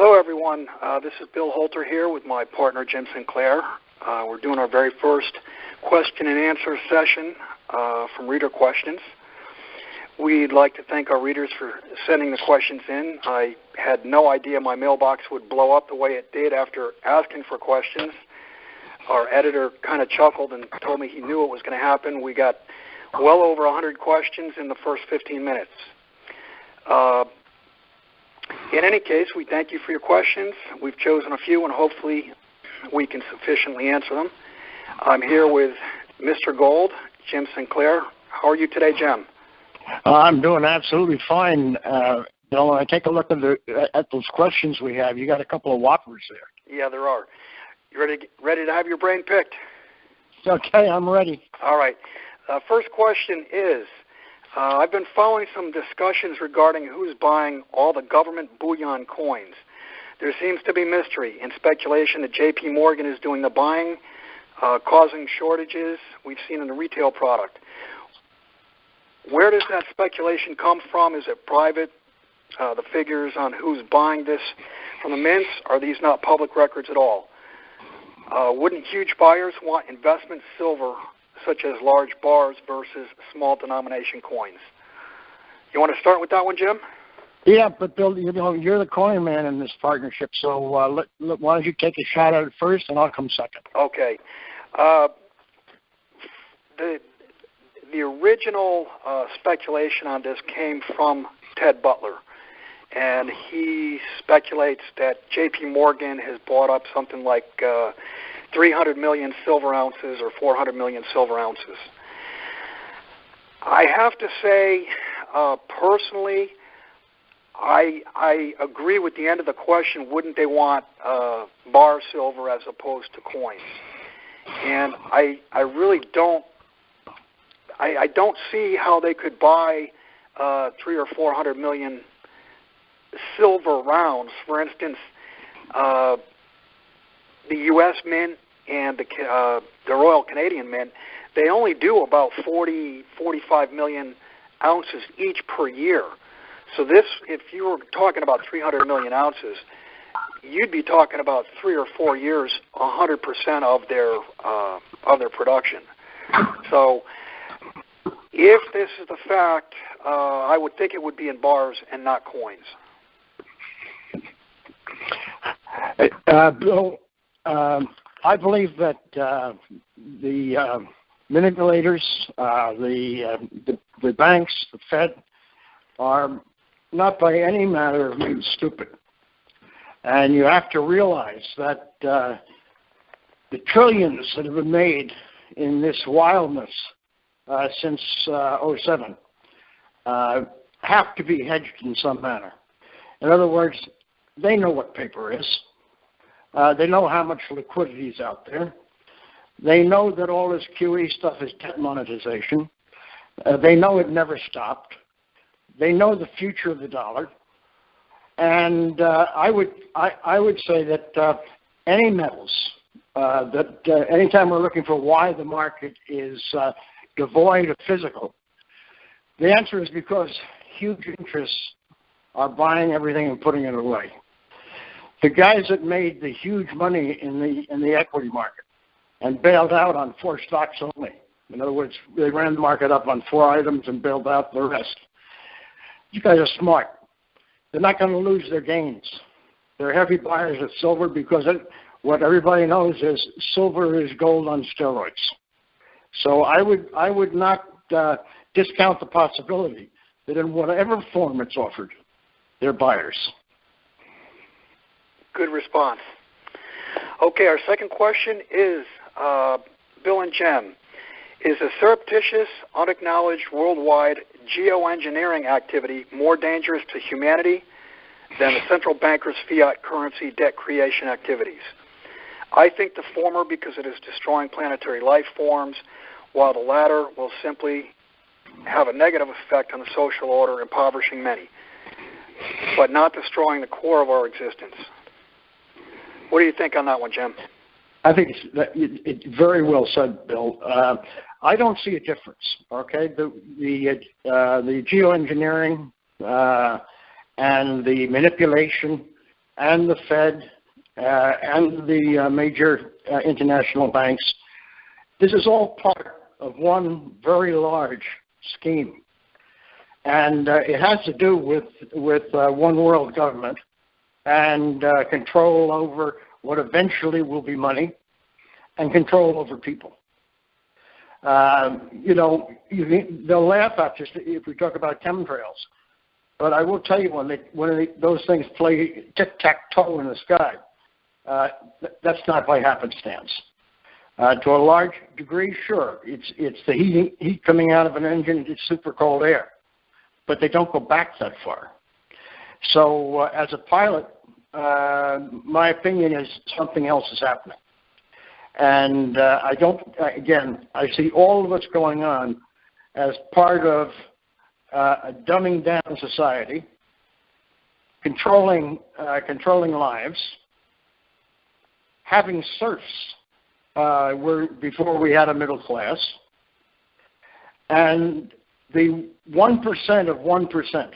Hello, everyone. This is Bill Holter here with my partner, Jim Sinclair. We're doing our very first question and answer session from reader questions. We'd like to thank our readers for sending the questions in. I had no idea my mailbox would blow up the way it did after asking for questions. Our editor kind of chuckled and told me he knew it was going to happen. We got well over 100 questions in the first 15 minutes. In any case, we thank you for your questions. We've chosen a few, and hopefully we can sufficiently answer them. I'm here with Mr. Gold, Jim Sinclair. How are you today, Jim? I'm doing absolutely fine. When I take a look at those questions we have, you got a couple of whoppers there. Yeah, there are. You ready to have your brain picked? Okay, I'm ready. All right. First question is, I've been following some discussions regarding who's buying all the government bullion coins. There seems to be mystery and speculation that J.P. Morgan is doing the buying, causing shortages we've seen in the retail product. Where does that speculation come from? Is it private? The figures on who's buying this from the mints, are these not public records at all? Wouldn't huge buyers want investment silver such as large bars versus small denomination coins? You want to start with that one, Jim? Yeah, but Bill, you're the coin man in this partnership, so why don't you take a shot at it first, and I'll come second. Okay. The original speculation on this came from Ted Butler, and he speculates that J.P. Morgan has bought up something like 300 million silver ounces or 400 million silver ounces. I have to say, personally, I agree with the end of the question, wouldn't they want bar silver as opposed to coins? And I really don't, I don't see how they could buy 300 or 400 million silver rounds. For instance, the U.S. Mint and the Royal Canadian Mint, they only do about 45 million ounces each per year. So this, if you were talking about 300 million ounces, you'd be talking about 3 or 4 years, 100% of their production. So if this is the fact, I would think it would be in bars and not coins. Bill, I believe that the manipulators, the banks, the Fed, are not by any matter of means stupid. And you have to realize that the trillions that have been made in this wildness since 2007 have to be hedged in some manner. In other words, they know what paper is. They know how much liquidity is out there. They know that all this QE stuff is debt monetization. They know it never stopped. They know the future of the dollar. And I would say that any metals, anytime we're looking for why the market is devoid of physical, the answer is because huge interests are buying everything and putting it away. The guys that made the huge money in the equity market and bailed out on 4 stocks only. In other words, they ran the market up on 4 items and bailed out the rest. You guys are smart. They're not going to lose their gains. They're heavy buyers of silver because what everybody knows is silver is gold on steroids. So I would not discount the possibility that in whatever form it's offered, they're buyers. Good response. Okay, our second question is, Bill and Jem, is a surreptitious, unacknowledged worldwide geoengineering activity more dangerous to humanity than the central bankers' fiat currency debt creation activities? I think the former because it is destroying planetary life forms, while the latter will simply have a negative effect on the social order, impoverishing many, but not destroying the core of our existence. What do you think on that one, Jim? I think it's very well said, Bill. I don't see a difference. Okay, the geoengineering and the manipulation and the Fed and the major international banks. This is all part of one very large scheme. And it has to do with one world government and control over what eventually will be money and control over people. They'll laugh at us if we talk about chemtrails. But I will tell you, when those things play tic-tac-toe in the sky, that's not by happenstance. To a large degree, sure, it's the heat coming out of an engine, it's super cold air. But they don't go back that far. So as a pilot, my opinion is something else is happening. And I see all of what's going on as part of a dumbing down society, controlling lives, having serfs before we had a middle class, and the 1% of 1%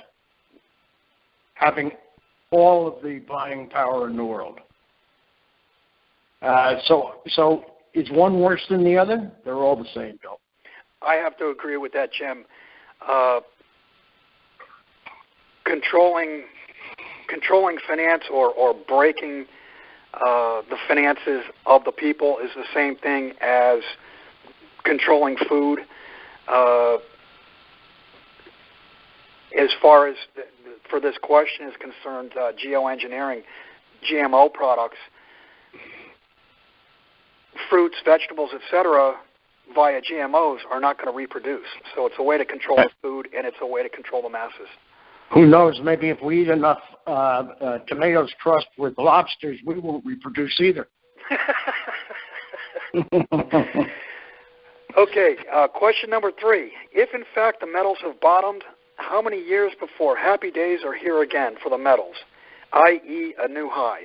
having all of the buying power in the world. So is one worse than the other? They're all the same, Bill. I have to agree with that, Jim. Controlling finance or breaking the finances of the people is the same thing as controlling food. As far as for this question is concerned, geoengineering, GMO products, fruits, vegetables, etc., via GMOs are not going to reproduce. So it's a way to control the food, and it's a way to control the masses. Who knows? Maybe if we eat enough tomatoes crust with lobsters, we won't reproduce either. Okay, question number 3. If, in fact, the metals have bottomed, how many years before happy days are here again for the metals, i.e. a new high?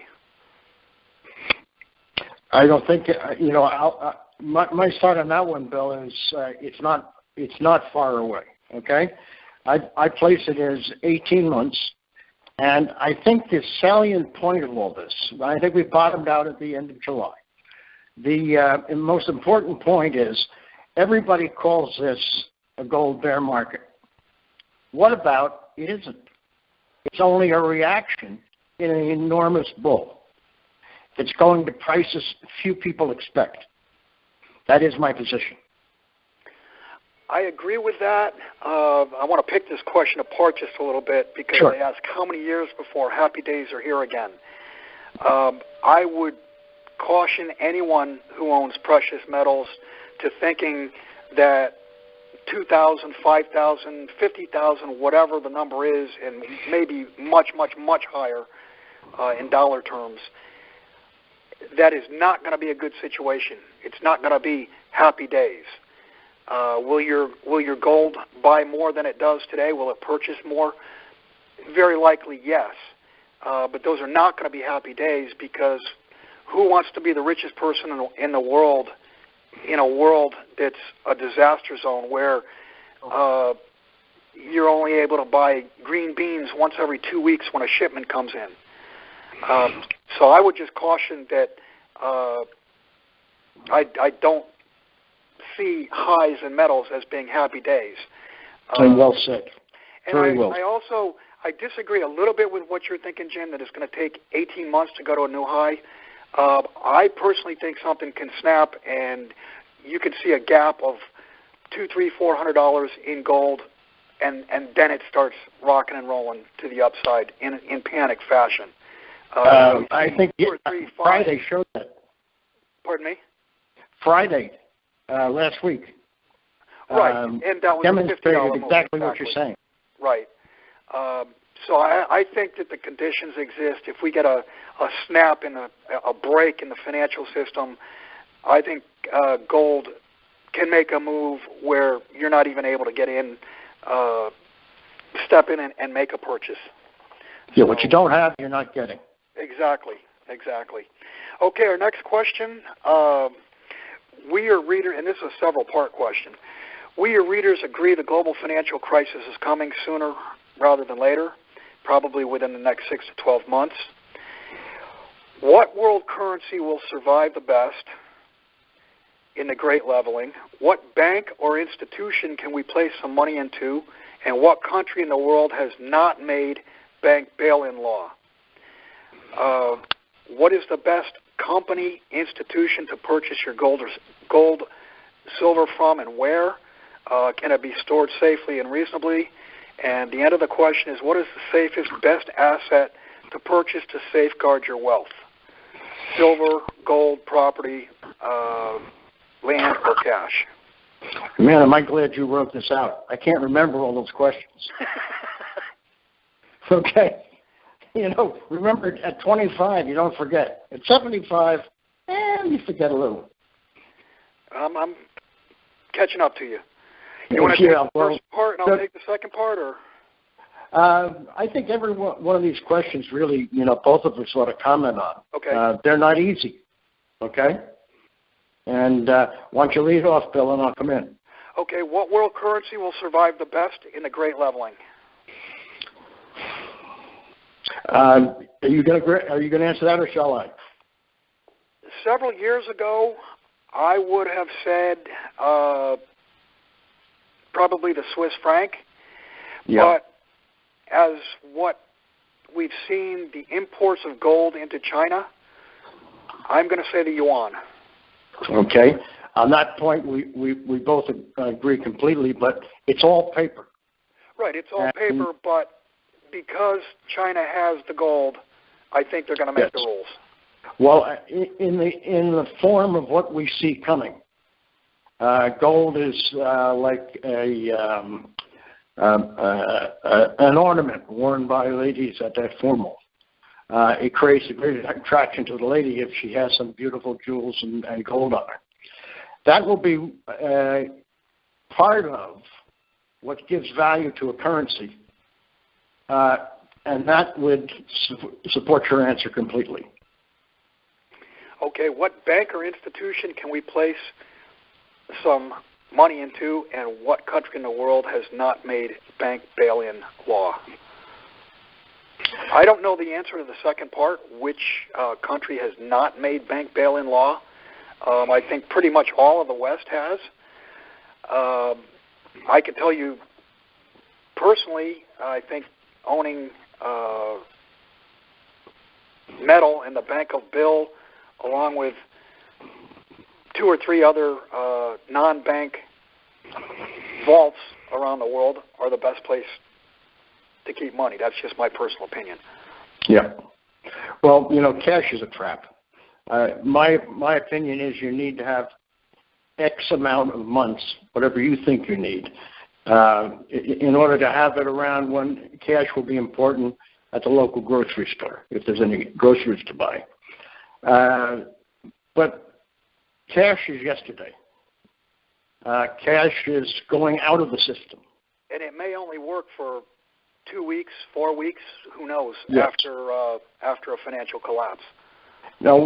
I don't think, my thought on that one, Bill, is it's not far away, okay? I place it as 18 months, and I think the salient point of all this, I think we bottomed out at the end of July. The most important point is everybody calls this a gold bear market. What about it isn't? It's only a reaction in an enormous bull. It's going to prices few people expect. That is my position. I agree with that. I want to pick this question apart just a little bit because Sure. they ask how many years before happy days are here again. I would caution anyone who owns precious metals to thinking that 2,000, 5,000, 50,000, whatever the number is, and maybe much, much, much higher in dollar terms, that is not going to be a good situation. It's not going to be happy days. Will your gold buy more than it does today? Will it purchase more? Very likely, yes. But those are not going to be happy days because who wants to be the richest person in the world in a world that's a disaster zone where you're only able to buy green beans once every 2 weeks when a shipment comes in? So I would just caution that I don't see highs in metals as being happy days. Well said. Very And well. I disagree a little bit with what you're thinking, Jim, that it's going to take 18 months to go to a new high. I personally think something can snap, and you could see a gap of $200, $300, $400 in gold, and then it starts rocking and rolling to the upside in panic fashion. I think Friday showed that. Pardon me? Friday, last week. Right, and that was demonstrated $50 exactly what you're saying. Right. So I think that the conditions exist. If we get a snap and a break in the financial system, I think gold can make a move where you're not even able to get in, step in and make a purchase. Yeah, what you don't have, you're not getting. Exactly. Okay, our next question. We, your reader, and this is a several-part question. We, your readers, agree the global financial crisis is coming sooner rather than later, probably within the next 6 to 12 months. What world currency will survive the best in the Great Leveling? What bank or institution can we place some money into? And what country in the world has not made bank bail-in law? What is the best company, institution to purchase your gold, silver from, and where? Can it be stored safely and reasonably? And the end of the question is, what is the safest, best asset to purchase to safeguard your wealth? Silver, gold, property, land, or cash? Man, am I glad you wrote this out. I can't remember all those questions. Okay. You know, remember, at 25, you don't forget. At 75, you forget a little. I'm catching up to you. You want to take the first part, and I'll take the second part, or? I think every one of these questions really, you know, both of us ought to comment on. Okay. They're not easy. Okay? And why don't you lead off, Bill, and I'll come in. Okay. What world currency will survive the best in the Great Leveling? Are you going to answer that, or shall I? Several years ago, I would have said probably the Swiss franc. Yeah. But as what we've seen, the imports of gold into China, I'm going to say the yuan. Okay. On that point, we both agree completely, but it's all paper. Right, it's all paper, but because China has the gold, I think they're going to make the rules. Well, in the form of what we see coming, gold is like an ornament worn by ladies at their formal. It creates a great attraction to the lady if she has some beautiful jewels and gold on her. That will be part of what gives value to a currency, and that would support your answer completely. Okay, what bank or institution can we place some money into, and what country in the world has not made bank bail-in law? I don't know the answer to the second part, which country has not made bank bail-in law. I think pretty much all of the West has. I can tell you personally, I think owning metal in the Bank of Bill, along with 2 or 3 other non-bank vaults around the world, are the best place to keep money. That's just my personal opinion. Yeah. Well, you know, cash is a trap. My opinion is you need to have X amount of months, whatever you think you need, in order to have it around when cash will be important at the local grocery store, if there's any groceries to buy. But cash is yesterday. Cash is going out of the system. And it may only work for 2 weeks, 4 weeks, who knows, yes. after a financial collapse. Now,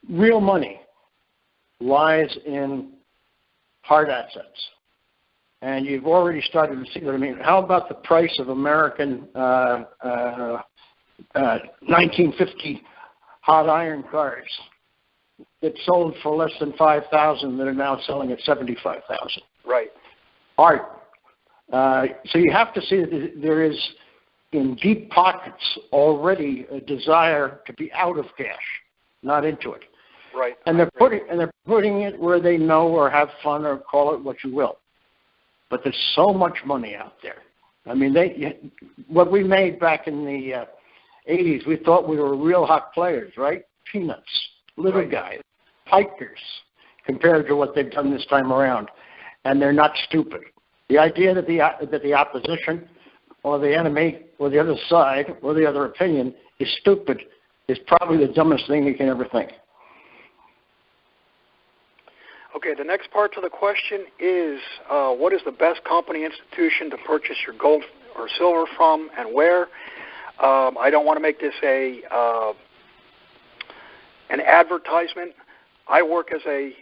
real money lies in hard assets. And you've already started to see that. I mean, how about the price of American 1950 hot iron cars that sold for less than $5,000 that are now selling at $75,000? Right. Art. So you have to see that there is, in deep pockets, already a desire to be out of cash, not into it. Right. And they're putting it where they know, or have fun, or call it what you will. But there's so much money out there. I mean, what we made back in the 80s, we thought we were real hot players, right? Peanuts, little guys, pikers, compared to what they've done this time around. And they're not stupid. The idea that the opposition or the enemy or the other side or the other opinion is stupid is probably the dumbest thing you can ever think. Okay, the next part to the question is, what is the best company institution to purchase your gold or silver from, and where? I don't want to make this an advertisement. I work as a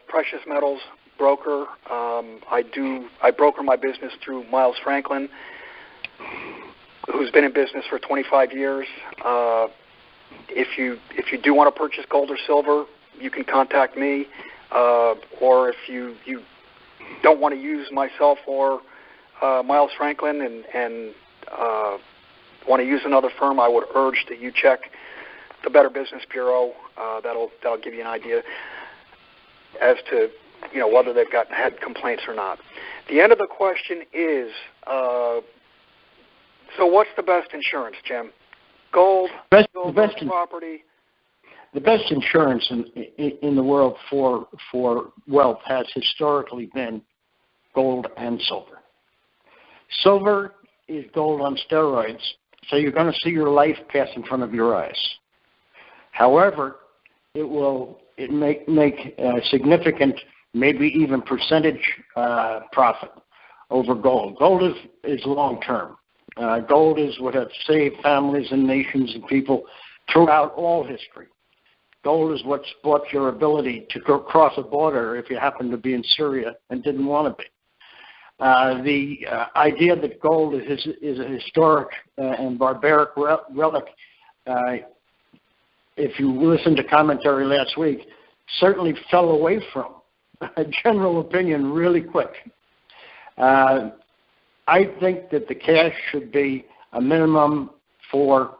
precious metals broker. I broker my business through Miles Franklin, who's been in business for 25 years. if you do want to purchase gold or silver, you can contact me. Or if you don't want to use myself or Miles Franklin and want to use another firm, I would urge that you check the Better Business Bureau. That'll give you an idea as to whether they've had complaints or not. The end of the question is, so what's the best insurance, Jim? Gold, silver, property? The best insurance in the world for wealth has historically been gold and silver. Silver is gold on steroids, so you're going to see your life pass in front of your eyes. However, it make a significant, maybe even percentage profit over gold. Gold is long term. Gold is what has saved families and nations and people throughout all history. Gold is what's brought your ability to cross a border if you happen to be in Syria and didn't want to be. The idea that gold is a historic and barbaric relic, if you listened to commentary last week, certainly fell away from a general opinion really quick. I think that the cash should be a minimum for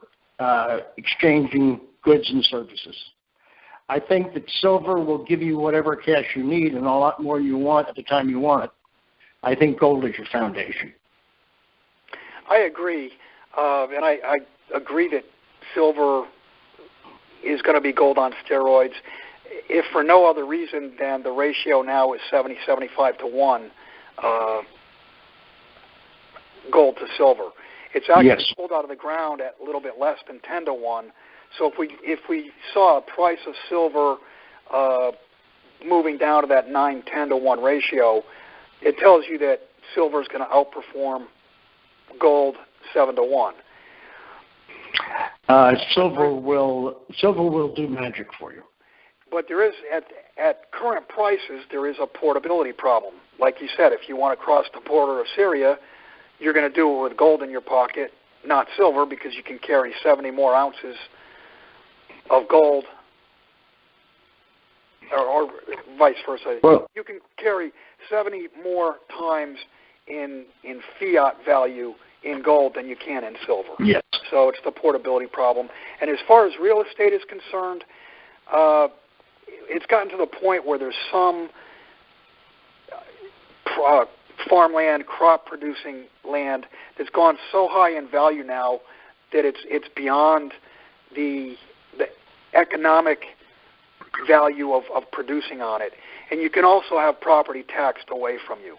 exchanging goods and services. I think that silver will give you whatever cash you need and a lot more you want at the time you want it. I think gold is your foundation. I agree, and I agree that silver is going to be gold on steroids. If for no other reason than the ratio now is 70-75 to 1, gold to silver. It's actually pulled out of the ground at a little bit less than 10 to 1. So if we saw a price of silver moving down to that 9-10 to 1 ratio, it tells you that silver is going to outperform gold 7 to 1. Silver will do magic for you. But there is at current prices there is a portability problem. Like you said, if you want to cross the border of Syria, you're going to do it with gold in your pocket, not silver, because you can carry 70 more ounces of gold, or vice versa. Well, you can carry 70 more times in fiat value in gold than you can in silver. Yes. So it's the portability problem. And as far as real estate is concerned, it's gotten to the point where there's some farmland, crop-producing land that's gone so high in value now that it's beyond the economic value of producing on it. And you can also have property taxed away from you.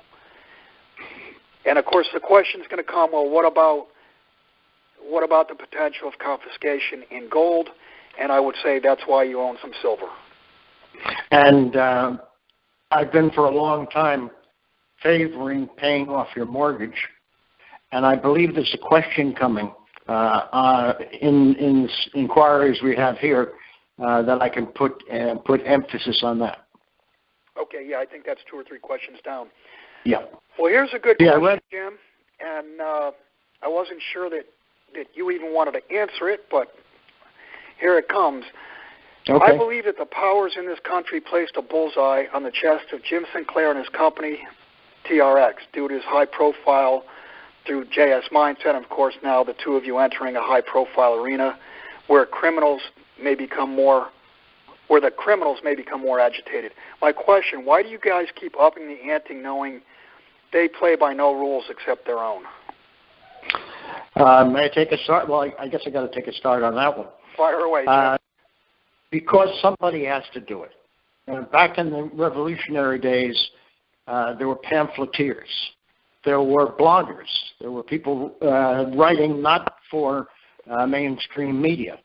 And, of course, the question is going to come, well, what about the potential of confiscation in gold? And I would say that's why you own some silver. And I've been for a long time favoring paying off your mortgage. And I believe there's a question coming in inquiries we have here that I can put emphasis on that. Okay, yeah, I think that's 2 or 3 questions down. Yeah. Well, here's a good question, Jim, and I wasn't sure that you even wanted to answer it, but here it comes. Okay. I believe that the powers in this country placed a bullseye on the chest of Jim Sinclair and his company, TRX, due to his high profile through JSMineset, and of course now the two of you entering a high-profile arena where the criminals may become more agitated. My question, why do you guys keep upping the ante knowing they play by no rules except their own? May I take a start? Well, I guess I got to take a start on that one. Fire away, Jim. Because somebody has to do it. Back in the revolutionary days, there were pamphleteers. There were bloggers. There were people writing not for mainstream media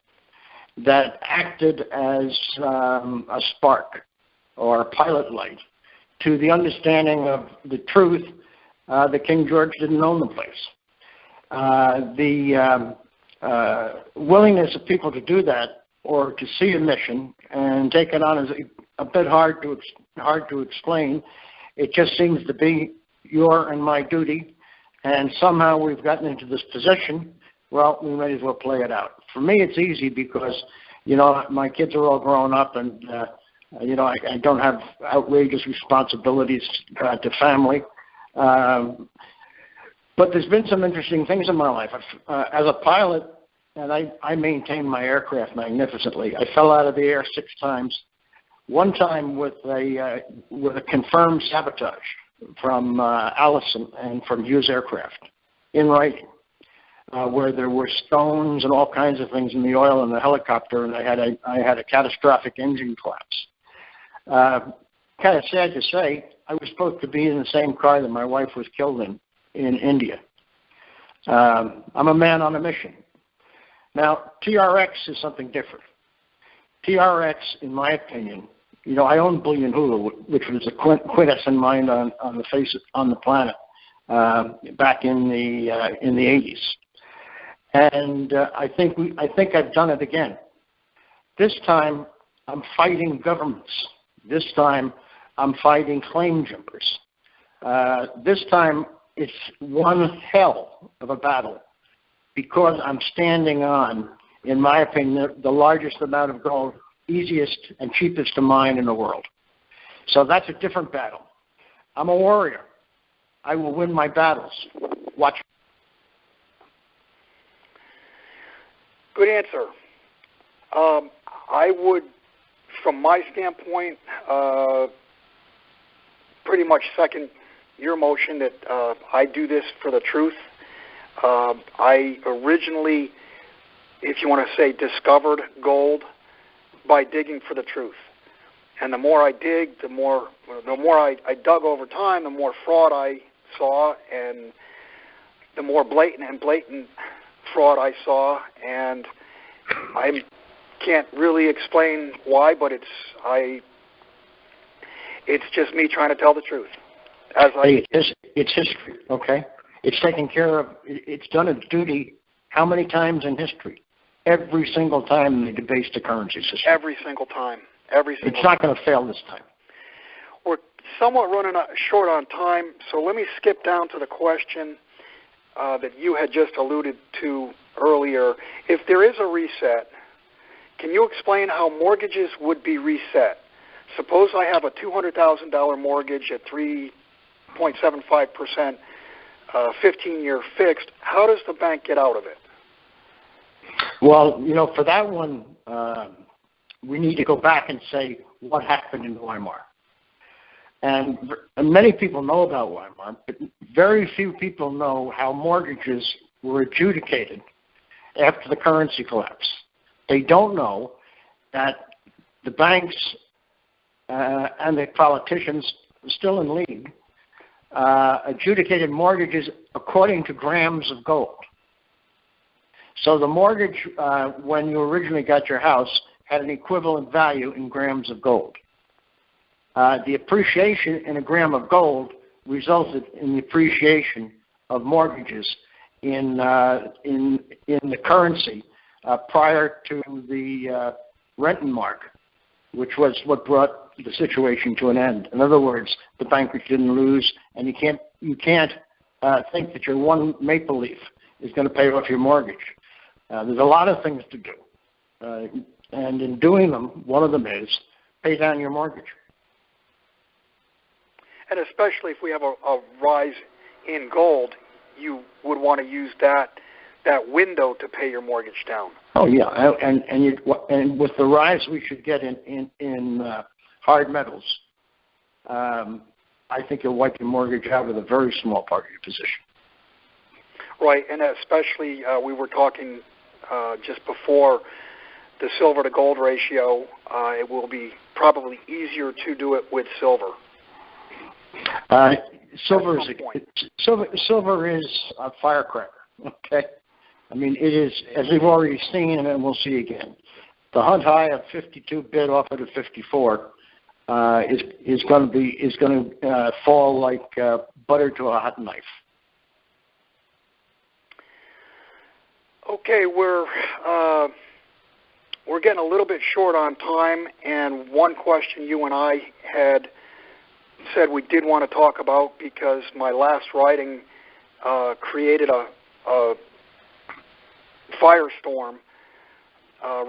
that acted as a spark or a pilot light to the understanding of the truth that King George didn't own the place. The willingness of people to do that or to see a mission and take it on is a bit hard to explain. It just seems to be your and my duty, and somehow we've gotten into this position well, we might as well play it out. For me, it's easy because, you know, my kids are all grown up and, you know, I don't have outrageous responsibilities to family. But there's been some interesting things in my life. As a pilot, and I maintain my aircraft magnificently. I fell out of the air 6 times. One time with a confirmed sabotage from Allison and from Hughes Aircraft in writing, where there were stones and all kinds of things in the oil in the helicopter, and I had a catastrophic engine collapse. Kind of sad to say, I was supposed to be in the same car that my wife was killed in India. I'm a man on a mission. Now, TRX is something different. TRX, in my opinion, you know, I own Bullion Hulu, which was the quintessence mind on the planet back in the 80s, and I think I've done it again. This time, I'm fighting governments. This time, I'm fighting claim jumpers. This time, it's one hell of a battle because I'm standing on, in my opinion, the largest amount of gold, easiest and cheapest to mine in the world. So that's a different battle. I'm a warrior. I will win my battles. Watch. Good answer. I would, from my standpoint, pretty much second your motion that I do this for the truth. I originally, if you want to say, discovered gold by digging for the truth. And the more I dig, the more I dug over time, the more fraud I saw, and the more blatant fraud I saw. And I can't really explain why, but it's just me trying to tell the truth. It's history, okay? It's taken care of. It's done its duty how many times in history? Every single time they debased the currency system. Every single time. It's not going to fail this time. We're somewhat running short on time, so let me skip down to the question that you had just alluded to earlier. If there is a reset, can you explain how mortgages would be reset? Suppose I have a $200,000 mortgage at 3.75%, 15-year fixed. How does the bank get out of it? Well, you know, for that one, we need to go back and say what happened in Weimar. And many people know about Weimar, but very few people know how mortgages were adjudicated after the currency collapse. They don't know that the banks and the politicians still in league adjudicated mortgages according to grams of gold. So the mortgage, when you originally got your house, had an equivalent value in grams of gold. The appreciation in a gram of gold resulted in the appreciation of mortgages in the currency prior to the Rentenmark, which was what brought the situation to an end. In other words, the bankers didn't lose, and you can't think that your one maple leaf is going to pay off your mortgage. There's a lot of things to do, and in doing them, one of them is pay down your mortgage. And especially if we have a rise in gold, you would want to use that window to pay your mortgage down. Oh yeah, and with the rise we should get in hard metals, I think you'll wipe your mortgage out with a very small part of your position. Right, and especially we were talking just before the silver to gold ratio. It will be probably easier to do it with silver. Silver is a firecracker. Okay, I mean it is, as we've already seen, and we'll see again. The hunt high of 52 bid offered at 54 is going to fall like butter to a hot knife. Okay, we're getting a little bit short on time, and one question you and I had said we did want to talk about, because my last writing created a firestorm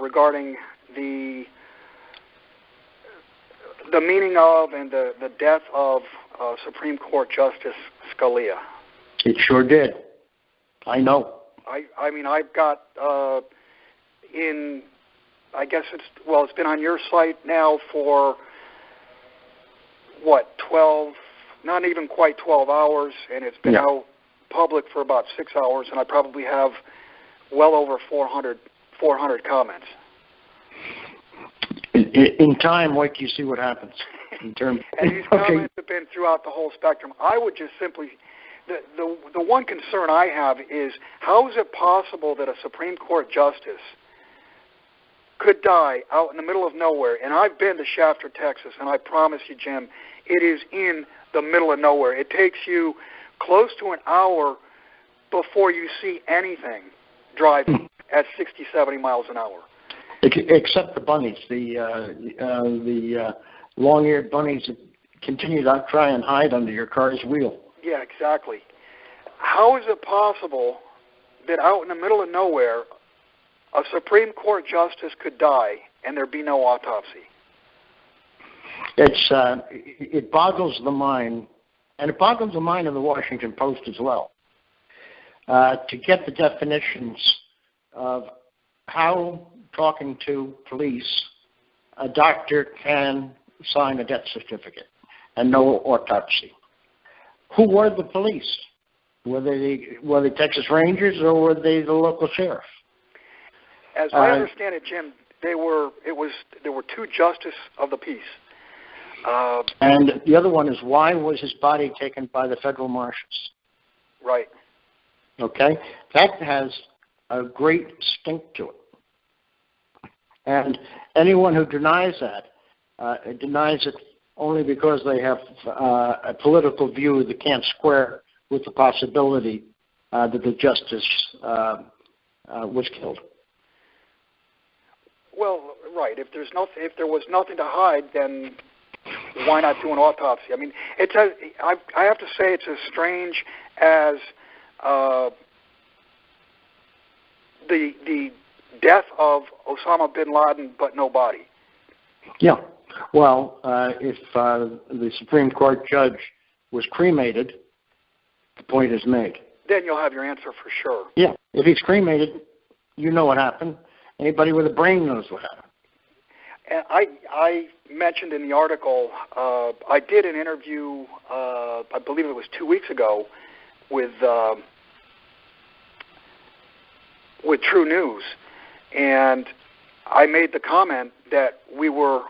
regarding the meaning of and the death of Supreme Court Justice Scalia. It sure did. I know. I mean, I've got I guess it's been on your site now for, 12, not even quite 12 hours, and it's been out public for about 6 hours, and I probably have well over 400 comments. In time, wait till you see what happens. In terms, and these comments have been throughout the whole spectrum. I would just simply, the one concern I have is, how is it possible that a Supreme Court justice could die out in the middle of nowhere? And I've been to Shafter, Texas, and I promise you, Jim, it is in the middle of nowhere. It takes you close to an hour before you see anything driving at 60, 70 miles an hour. Except the bunnies, the long-eared bunnies that continue to try and hide under your car's wheel. Yeah, exactly. How is it possible that out in the middle of nowhere, a Supreme Court justice could die and there be no autopsy? It boggles the mind, and it boggles the mind of the Washington Post as well, to get the definitions of how, talking to police, a doctor can sign a death certificate and no autopsy. Who were the police? Were they Texas Rangers, or were they the local sheriff? As I understand it, Jim, there were two justices of the peace. And the other one is, why was his body taken by the federal marshals? Right. Okay? That has a great stink to it. And anyone who denies that denies it only because they have a political view that can't square with the possibility that the justice was killed. Well, right. If there was nothing to hide, then why not do an autopsy? I mean, I have to say it's as strange as the death of Osama bin Laden, but no body. Yeah. Well, if the Supreme Court judge was cremated, the point is made. Then you'll have your answer for sure. Yeah. If he's cremated, you know what happened. Anybody with a brain knows what happened. And I mentioned in the article, I did an interview, I believe it was 2 weeks ago, with True News, and I made the comment that we were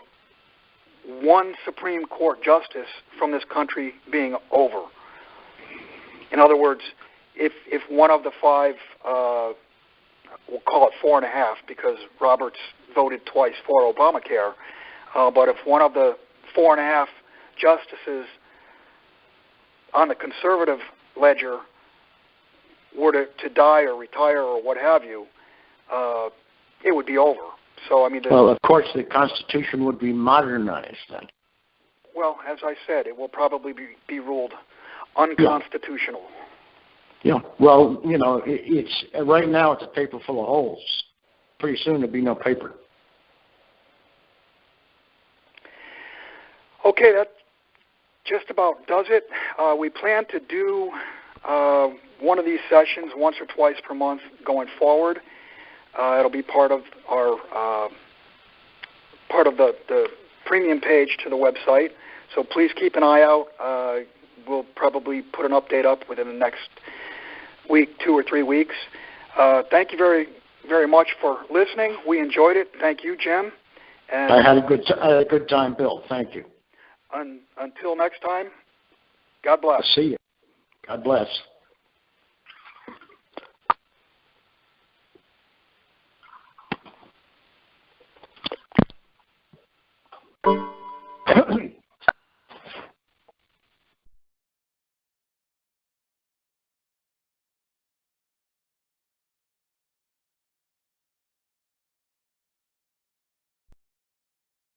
one Supreme Court justice from this country being over. In other words, if one of the five, we'll call it 4.5 because Roberts voted twice for Obamacare, but if one of the 4.5 justices on the conservative ledger were to die or retire or what have you, it would be over. So, I mean, well, of course, the Constitution would be modernized then. Well, as I said, it will probably be ruled unconstitutional. Yeah. Well, you know, it's right now it's a paper full of holes. Pretty soon there'll be no paper. Okay, that just about does it. We plan to do one of these sessions once or twice per month going forward. It'll be part of our the premium page to the website. So please keep an eye out. We'll probably put an update up within the next week, 2 or 3 weeks. Thank you very, very much for listening. We enjoyed it. Thank you, Jim. And I had a good time, Bill. Thank you. Until next time, God bless. See you. God bless.